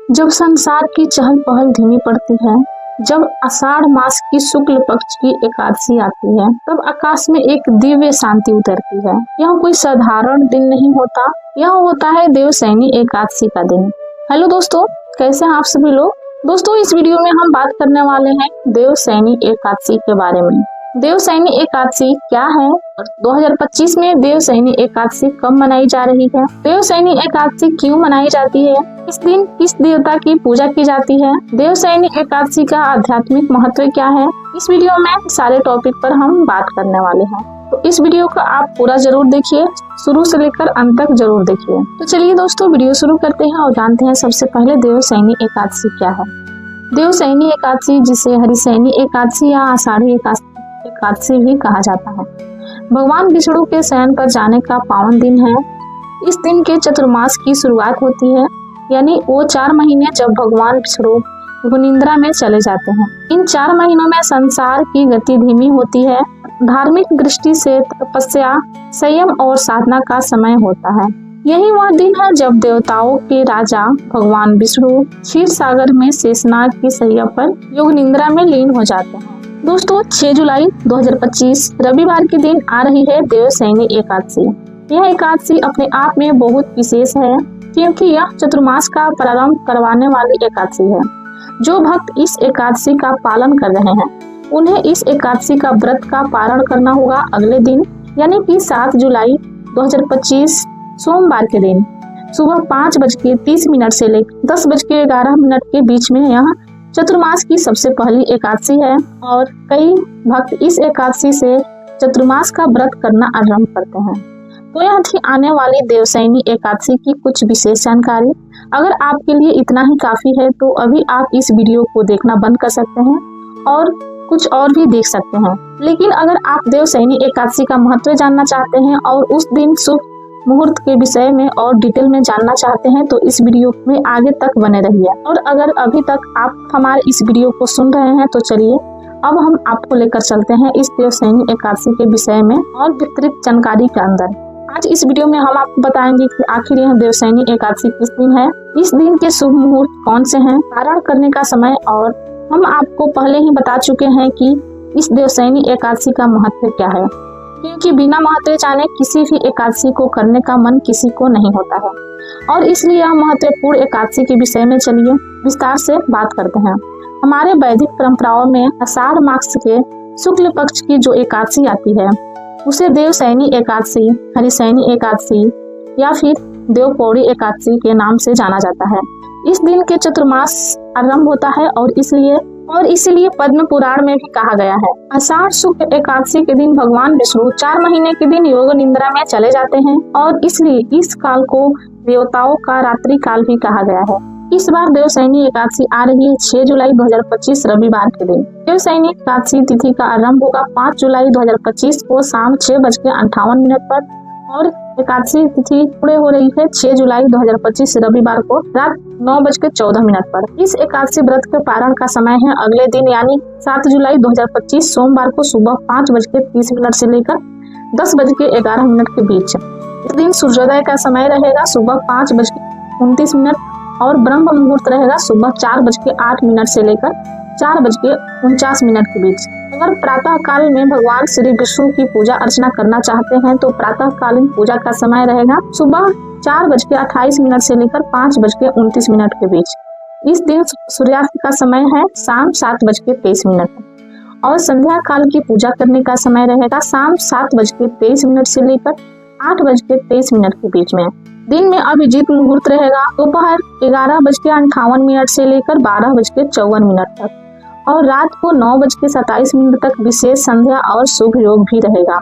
जब संसार की चहल पहल धीमी पड़ती है, जब आषाढ़ मास की शुक्ल पक्ष की एकादशी आती है, तब आकाश में एक दिव्य शांति उतरती है। यह कोई साधारण दिन नहीं होता, यह होता है देवशयनी एकादशी का दिन। हेलो दोस्तों, कैसे हैं आप सभी लोग। दोस्तों, इस वीडियो में हम बात करने वाले हैं देवशयनी एकादशी के बारे में। देवशयनी एकादशी क्या है और 2025 में देवशयनी एकादशी कब मनाई जा रही है, देवशयनी एकादशी क्यों मनाई जाती है, इस दिन किस देवता की पूजा की जाती है, देवशयनी एकादशी का आध्यात्मिक महत्व क्या है, इस वीडियो में सारे टॉपिक पर हम बात करने वाले हैं। तो इस वीडियो को आप पूरा जरूर देखिए, शुरू से लेकर अंत तक जरूर देखिए। तो चलिए दोस्तों, वीडियो शुरू करते हैं और जानते हैं सबसे पहले देवशयनी एकादशी क्या है। देवशयनी एकादशी, जिसे हरिशयनी एकादशी या आषाढ़ी एकादशी भी कहा जाता है, भगवान विष्णु के शयन पर जाने का पावन दिन है। इस दिन के चतुर्मास की शुरुआत होती है, यानी वो 4 महीने जब भगवान विष्णु गुनिंद्रा में चले जाते हैं। इन 4 महीनों में संसार की गति धीमी होती है। धार्मिक दृष्टि से तपस्या, संयम और साधना का समय होता है। यही वह दिन है जब देवताओं के राजा भगवान विष्णु क्षीर सागर में शेषनाग की शैया पर योग निंद्रा में लीन हो जाते हैं। दोस्तों, 6 जुलाई 2025 रविवार के दिन आ रही है देवशयनी एकादशी। यह एकादशी अपने आप में बहुत विशेष है, क्योंकि यह चतुर्मास का प्रारंभ करवाने वाली एकादशी है। जो भक्त इस एकादशी का पालन कर रहे हैं, उन्हें इस एकादशी का व्रत का पारण करना होगा अगले दिन, यानी कि 7 जुलाई 2025 सोमवार के दिन सुबह 5:30 से लेकर 10:11 के बीच में। यह चतुर्मास की सबसे पहली एकादशी है और कई भक्त इस एकादशी से चतुर्मास का व्रत करना आरंभ करते हैं। तो यह थी आने वाली देवशयनी एकादशी की कुछ विशेष जानकारी। अगर आपके लिए इतना ही काफी है तो अभी आप इस वीडियो को देखना बंद कर सकते हैं और कुछ और भी देख सकते हैं। लेकिन अगर आप देवशयनी एकादशी का महत्व जानना चाहते हैं और उस दिन शुभ मुहूर्त के विषय में और डिटेल में जानना चाहते हैं तो इस वीडियो में आगे तक बने रहिए। और अगर अभी तक आप हमारे इस वीडियो को सुन रहे हैं तो चलिए अब हम आपको लेकर चलते हैं इस देवशयनी एकादशी के विषय में और विस्तृत जानकारी के अंदर। आज इस वीडियो में हम आपको बताएंगे कि आखिर यह देवशयनी एकादशी किस दिन है, इस दिन के शुभ मुहूर्त कौन से हैं, पारण करने का समय, और हम आपको पहले ही बता चुके हैं कि इस देवशयनी एकादशी का महत्व क्या है, क्योंकि बिना महत्व जाने किसी भी एकादशी को करने का मन किसी को नहीं होता है। और इसलिए यह महत्वपूर्ण एकादशी के विषय में चलिए विस्तार से बात करते हैं। हमारे वैदिक परंपराओं में आषाढ़ मास के शुक्ल पक्ष की जो एकादशी आती है उसे देवशयनी एकादशी, हरिशयनी एकादशी या फिर देवपौड़ी एकादशी के नाम से जाना जाता है। इस दिन के चतुर्मास आरंभ होता है और इसीलिए पद्म पुराण में भी कहा गया है। आषाढ़ शुक्ल एकादशी के दिन भगवान विष्णु 4 महीने के दिन योग निंद्रा में चले जाते हैं और इसलिए इस काल को देवताओं का रात्रि काल भी कहा गया है। इस बार देवशयनी एकादशी आ रही है 6 जुलाई 2025 रविवार के दिन। देवशयनी एकादशी तिथि का आरंभ होगा 5 जुलाई 2025 को शाम 6:58 पर और एकादशी तिथि पूरे हो रही है 6 जुलाई 2025 रविवार को रात 9:14 पर। इस एकादशी व्रत के पारण का समय है अगले दिन, यानी 7 जुलाई 2025 सोमवार को सुबह 5:30 से लेकर 10:11 के बीच। इस दिन सूर्योदय का समय रहेगा सुबह 5:29 और ब्रह्म मुहूर्त रहेगा सुबह 4:08 से लेकर 4:49 के बीच। अगर प्रातः काल में भगवान श्री विष्णु की पूजा अर्चना करना चाहते हैं तो प्रातः कालीन पूजा का समय रहेगा सुबह 4:28 से लेकर 5:29 के बीच। इस दिन सूर्यास्त का समय है शाम 7:23 और संध्या काल की पूजा करने का समय रहेगा शाम 7:23 से लेकर 8:23 के बीच में। दिन में अभिजीत मुहूर्त रहेगा दोपहर 11:58 से लेकर 12:54 तक और रात को 9:27 तक विशेष संध्या और शुभ योग भी रहेगा।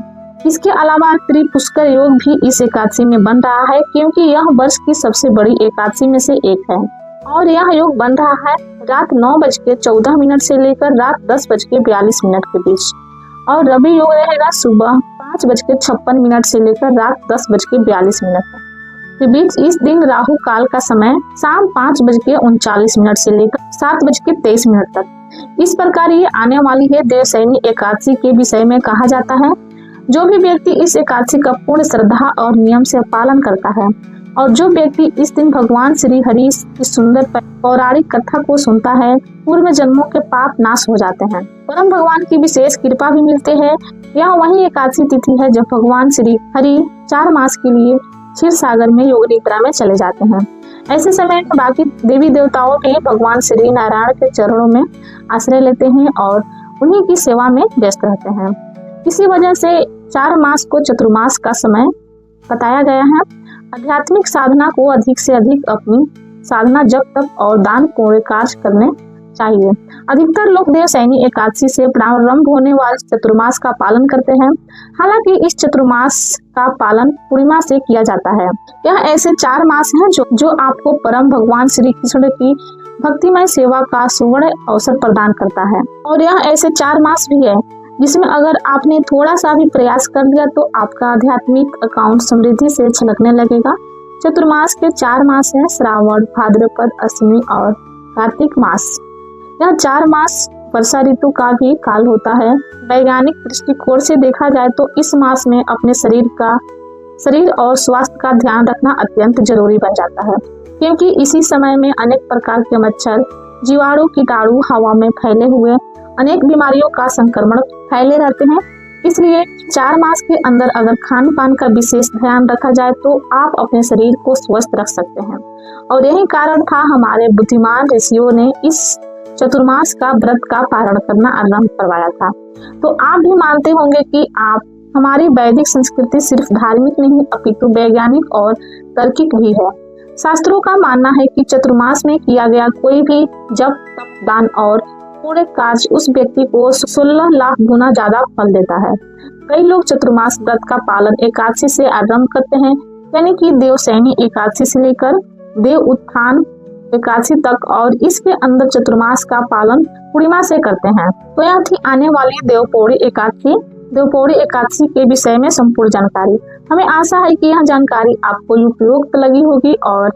इसके अलावा त्रिपुष्कर योग भी इस एकादशी में बन रहा है, क्योंकि यह वर्ष की सबसे बड़ी एकादशी में से एक है और यह योग बन रहा है रात 9:14 से लेकर रात 10:42 के बीच। और रवि योग रहेगा सुबह 5:56 से लेकर रात 10:42 के बीच। इस दिन राहु काल का समय शाम 5:39 से लेकर 7:23 तक। इस प्रकार ये आने वाली है देवशयनी एकादशी के विषय में कहा जाता है। जो भी व्यक्ति इस एकादशी का पूर्ण श्रद्धा और नियम से पालन करता है और जो व्यक्ति इस दिन भगवान श्री हरि की सुंदर पौराणिक कथा को सुनता है, पूर्व जन्मों के पाप नाश हो जाते हैं। परम भगवान की विशेष कृपा भी मिलते हैं। यह वही एकादशी तिथि है जब भगवान श्री हरि 4 मास के लिए क्षीर सागर में योग निद्रा में चले जाते हैं। ऐसे समय में बाकी देवी देवताओं भी भगवान श्री नारायण के चरणों में आश्रय लेते हैं और उन्हीं की सेवा में व्यस्त रहते हैं। इसी वजह से 4 मास को चतुर्मास का समय बताया गया है। आध्यात्मिक साधना को अधिक से अधिक अपनी साधना, जप, तप और दान पुण्य कार्य करने चाहिए। अधिकतर लोग देवशयनी एकादशी से प्रारंभ होने वाले चतुर्मास का पालन करते हैं। हालांकि इस चतुर्मास का पालन पूर्णिमा से किया जाता है। यह ऐसे 4 मास हैं जो आपको परम भगवान श्री कृष्ण की भक्तिमय सेवा का सुवर्ण अवसर प्रदान करता है। और यह ऐसे 4 मास भी है जिसमें अगर आपने थोड़ा सा भी प्रयास कर लिया तो आपका आध्यात्मिक अकाउंट समृद्धि से छलकने लगेगा। चतुर्मास के 4 मास हैं श्रावण, भाद्रपद, अश्विनी और कार्तिक मास। यह 4 मास वर्षा ऋतु का भी काल होता है। वैज्ञानिक दृष्टिकोण से देखा जाए तो इस मास में अपने शरीर और स्वास्थ्य का ध्यान रखना अत्यंत जरूरी बन जाता है, क्योंकि इसी समय में अनेक प्रकार के मच्छर, जीवाणु, कीटाणु हवा में फैले हुए अनेक बीमारियों का संक्रमण फैले रहते हैं। इसलिए 4 मास के अंदर अगर खान पान का विशेष ध्यान रखा जाए तो आप अपने शरीर को स्वस्थ रख सकते हैं। और यही कारण था हमारे बुद्धिमान ऋषियों ने इस चतुर्मास का व्रत का पारण करना आरंभ करवाया था। तो आप भी मानते होंगे कि आप हमारी वैदिक संस्कृति सिर्फ धार्मिक नहीं अपितु वैज्ञानिक और तार्किक भी है। शास्त्रों का मानना है कि चतुर्मास में किया गया कोई भी जप, तप, दान और पुण्य कार्य उस व्यक्ति को 16 लाख गुना ज्यादा फल देता है। कई लोग चतुर्मास व्रत का पालन एकादशी से आरंभ करते हैं, यानी कि देवशयनी एकादशी से लेकर देव उत्थान एकादशी तक, और इसके अंदर चतुर्मास का पालन पूर्णिमा से करते हैं। तो यह थी आने वाली देवपोड़ी एकादशी के विषय में संपूर्ण जानकारी। हमें आशा है कि यह जानकारी आपको उपयुक्त लगी होगी, और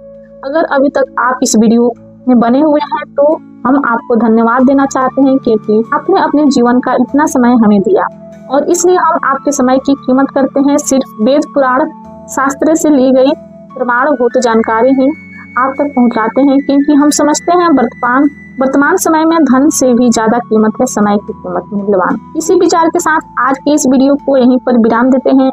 अगर अभी तक आप इस वीडियो में बने हुए हैं तो हम आपको धन्यवाद देना चाहते हैं, क्योंकि आपने अपने जीवन का इतना समय हमें दिया और इसलिए हम आपके समय की कीमत करते हैं। सिर्फ वेद पुराण शास्त्र से ली गई प्रमाणभूत जानकारी ही आप तक पहुंचाते हैं, क्योंकि हम समझते हैं वर्तमान समय में धन से भी ज्यादा कीमत है समय की कीमत मूल्यवान। इसी विचार के साथ आज के इस वीडियो को यहीं पर विराम देते हैं।